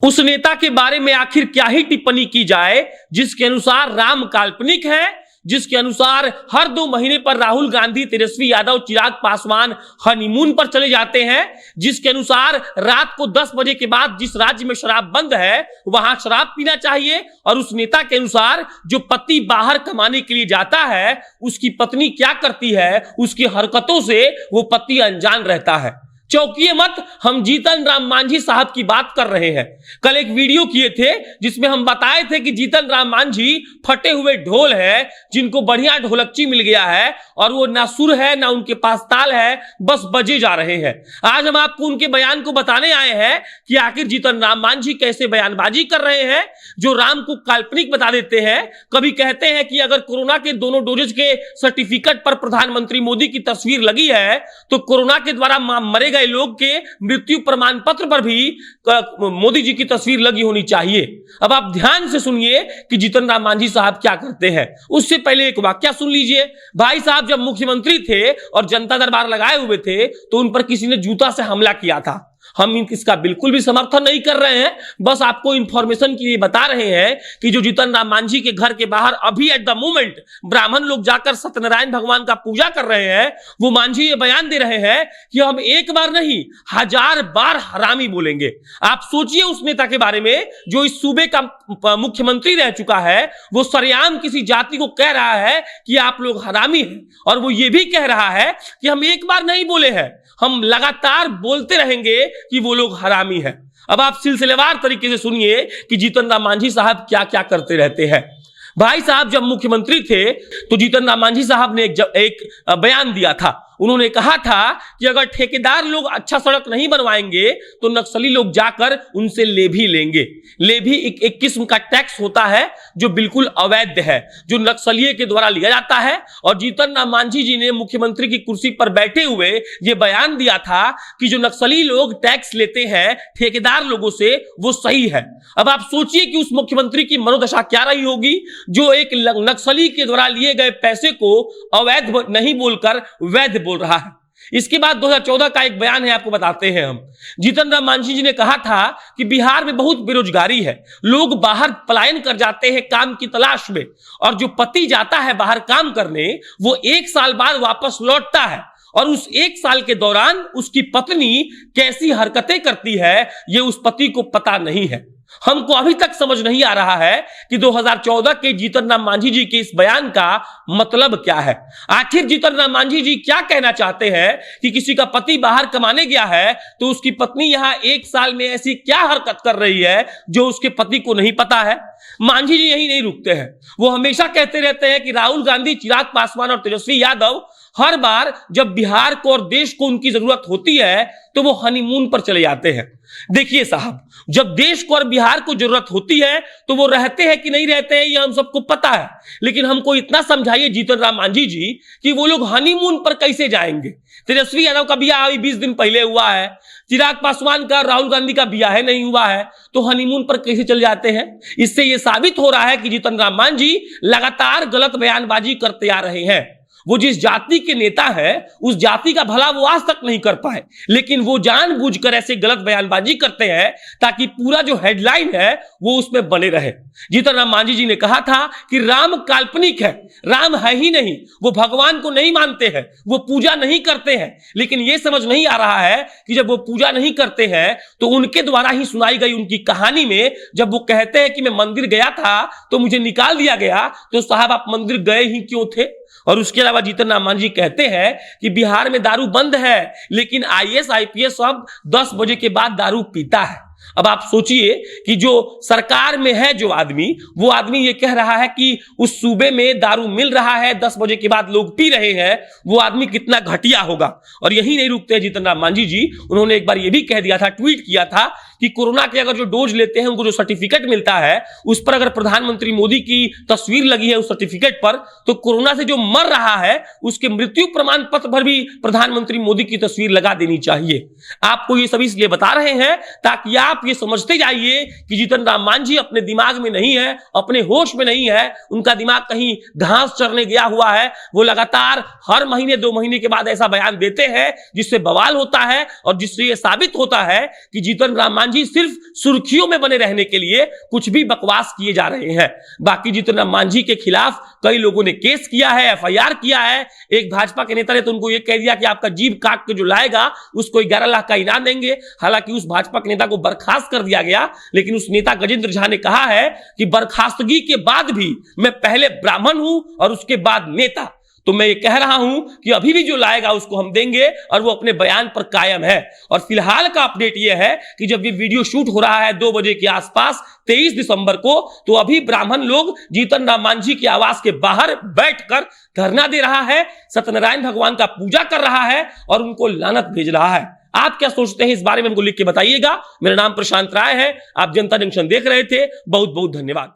उस नेता के बारे में आखिर क्या ही टिप्पणी की जाए जिसके अनुसार राम काल्पनिक है, जिसके अनुसार हर 2 महीने पर राहुल गांधी, तेजस्वी यादव, चिराग पासवान हनीमून पर चले जाते हैं, जिसके अनुसार रात को 10 बजे के बाद जिस राज्य में शराब बंद है वहां शराब पीना चाहिए, और उस नेता के अनुसार जो पति बाहर कमाने के लिए जाता है उसकी पत्नी क्या करती है, उसकी हरकतों से वो पति अनजान रहता है। चौंकिए मत, हम जीतन राम मांझी साहब की बात कर रहे हैं। कल एक वीडियो किए थे जिसमें हम बताए थे कि जीतन राम मांझी फटे हुए ढोल है, जिनको बढ़िया ढोलकची मिल गया है और वो ना सुर है ना उनके पास ताल है, बस बजे जा रहे हैं। आज हम आपको उनके बयान को बताने आए हैं कि आखिर जीतन राम मांझी कैसे बयानबाजी कर रहे हैं, जो राम को काल्पनिक बता देते हैं। कभी कहते हैं कि अगर कोरोना के दोनों डोजेज के सर्टिफिकेट पर प्रधानमंत्री मोदी की तस्वीर लगी है तो कोरोना के द्वारा मरे लोग के मृत्यु प्रमाण पत्र पर भी मोदी जी की तस्वीर लगी होनी चाहिए। अब आप ध्यान से सुनिए कि जीतन राम मांझी साहब क्या करते हैं। उससे पहले एक वाक्य सुन लीजिए। भाई साहब जब मुख्यमंत्री थे और जनता दरबार लगाए हुए थे तो उन पर किसी ने जूता से हमला किया था। हम इसका बिल्कुल भी समर्थन नहीं कर रहे हैं, बस आपको इंफॉर्मेशन के लिए बता रहे हैं कि जो जीतन राम मांझी के घर के बाहर अभी एट द मोमेंट ब्राह्मण लोग जाकर सत्यनारायण भगवान का पूजा कर रहे हैं, वो मांझी ये बयान दे रहे हैं कि हम एक बार नहीं 1000 बार हरामी बोलेंगे। आप सोचिए उस नेता के बारे में जो इस सूबे का मुख्यमंत्री रह चुका है, वो सरेआम किसी जाति को कह रहा है कि आप लोग हरामी हैं, और वो ये भी कह रहा है कि हम एक बार नहीं बोले हैं, हम लगातार बोलते रहेंगे कि वो लोग हरामी हैं। अब आप सिलसिलेवार तरीके से सुनिए कि जीतन राम मांझी साहब क्या क्या करते रहते हैं। भाई साहब जब मुख्यमंत्री थे तो जीतन राम मांझी साहब ने एक बयान दिया था। उन्होंने कहा था कि अगर ठेकेदार लोग अच्छा सड़क नहीं बनवाएंगे तो नक्सली लोग जाकर उनसे लेभी लेंगे। लेभी एक किस्म का टैक्स होता है जो बिल्कुल अवैध है, जो नक्सलियों के द्वारा लिया जाता है। और जीतन राम मांझी जी ने मुख्यमंत्री की कुर्सी पर बैठे हुए यह बयान दिया था कि जो नक्सली लोग टैक्स लेते हैं ठेकेदार लोगों से वो सही है। अब आप सोचिए कि उस मुख्यमंत्री की मनोदशा क्या रही होगी जो एक नक्सली के द्वारा लिए गए पैसे को अवैध नहीं बोलकर वैध बोल रहा है। इसके बाद 2014 का एक बयान है, आपको बताते हैं हम। जीतन राम मांझी जी ने कहा था कि बिहार में बहुत बेरोजगारी है, लोग बाहर पलायन कर जाते हैं काम की तलाश में, और जो पति जाता है बाहर काम करने वो 1 साल बाद वापस लौटता है, और उस 1 साल के दौरान उसकी पत्नी कैसी हरकतें करती है ये उस पति को पता नहीं है। हमको अभी तक समझ नहीं आ रहा है कि 2014 के जीतन राम मांझी जी के इस बयान का मतलब क्या है। आखिर जीतन राम मांझी जी क्या कहना चाहते हैं कि किसी का पति बाहर कमाने गया है तो उसकी पत्नी यहां 1 साल में ऐसी क्या हरकत कर रही है जो उसके पति को नहीं पता है। मांझी जी यही नहीं रुकते हैं, वो हमेशा कहते रहते हैं कि राहुल गांधी, चिराग पासवान और तेजस्वी यादव हर बार जब बिहार को और देश को उनकी जरूरत होती है तो वो हनीमून पर चले जाते हैं। देखिए साहब, जब देश को और बिहार को जरूरत होती है तो वो रहते हैं कि नहीं रहते हैं ये हम सबको पता है, लेकिन हमको इतना समझाइए जीतन राम मांझी जी कि वो लोग हनीमून पर कैसे जाएंगे। तेजस्वी यादव का ब्याह अभी 20 दिन पहले हुआ है, चिराग पासवान का, राहुल गांधी का ब्याह नहीं हुआ है, तो हनीमून पर कैसे चल जाते हैं। इससे यह साबित हो रहा है कि जीतन राम मांझी लगातार गलत बयानबाजी करते आ रहे हैं। वो जिस जाति के नेता है उस जाति का भला वो आज तक नहीं कर पाए, लेकिन वो जानबूझकर ऐसे गलत बयानबाजी करते हैं ताकि पूरा जो हेडलाइन है वो उसमें बने रहे। जीतन राम मांझी जी ने कहा था कि राम काल्पनिक है, राम है ही नहीं, वो भगवान को नहीं मानते हैं, वो पूजा नहीं करते हैं। लेकिन ये समझ नहीं आ रहा है कि जब वो पूजा नहीं करते हैं तो उनके द्वारा ही सुनाई गई उनकी कहानी में जब वो कहते हैं कि मैं मंदिर गया था तो मुझे निकाल दिया गया, तो साहब आप मंदिर गए ही क्यों थे। और उसके अलावा जीतन राम मांझी कहते हैं कि बिहार में दारू बंद है लेकिन आईएएस आईपीएस सब 10 बजे के बाद दारू पीता है। अब आप सोचिए कि जो सरकार में है जो आदमी, वो आदमी ये कह रहा है कि उस सूबे में दारू मिल रहा है, 10 बजे के बाद लोग पी रहे हैं, वो आदमी कितना घटिया होगा। और यही नहीं रुकते जीतन राम मांझी जी, उन्होंने एक बार ये भी कह दिया था, ट्वीट किया था कि कोरोना के अगर जो डोज लेते हैं उनको जो सर्टिफिकेट मिलता है उस पर अगर प्रधानमंत्री मोदी की तस्वीर लगी है उस सर्टिफिकेट पर, तो कोरोना से जो मर रहा है उसके मृत्यु प्रमाण पत्र पर भी प्रधानमंत्री मोदी की तस्वीर लगा देनी चाहिए। आपको ये सभी इसलिए बता रहे हैं ताकि आप ये समझते जाइए कि जीतन राम मांझी अपने दिमाग में नहीं है, अपने होश में नहीं है, उनका दिमाग कहीं घास चरने गया हुआ है। वो लगातार हर महीने 2 महीने के बाद ऐसा बयान देते हैं जिससे बवाल होता है और जिससे ये साबित होता है कि जीतन राम मांझी सिर्फ सुर्खियों में बने रहने के लिए कुछ भी बकवास किए जा रहे हैं। बाकी जीतन राम मांझी के खिलाफ कई लोगों ने केस किया है, एफआईआर किया है। एक भाजपा के नेता ने तो उनको यह कह दिया कि आपका जीभ काट के जो लाएगा उसको 11 लाख का इनाम देंगे। हालांकि उस भाजपा के नेता को बर्खास्त कर दिया गया, लेकिन उस नेता गजेंद्र झा ने कहा है कि बर्खास्तगी के बाद भी मैं पहले ब्राह्मण हूं और उसके बाद नेता। तो मैं ये कह रहा हूं कि अभी भी जो लाएगा उसको हम देंगे और वो अपने बयान पर कायम है। और फिलहाल का अपडेट ये है कि जब ये वीडियो शूट हो रहा है 2 बजे के आसपास 23 दिसंबर को, तो अभी ब्राह्मण लोग जीतन राम मांझी के आवास के बाहर बैठकर धरना दे रहा है, सत्यनारायण भगवान का पूजा कर रहा है और उनको लानत भेज रहा है। आप क्या सोचते हैं इस बारे में हमको लिख के बताइएगा। मेरा नाम प्रशांत राय है, आप जनता जंक्शन देख रहे थे। बहुत बहुत धन्यवाद।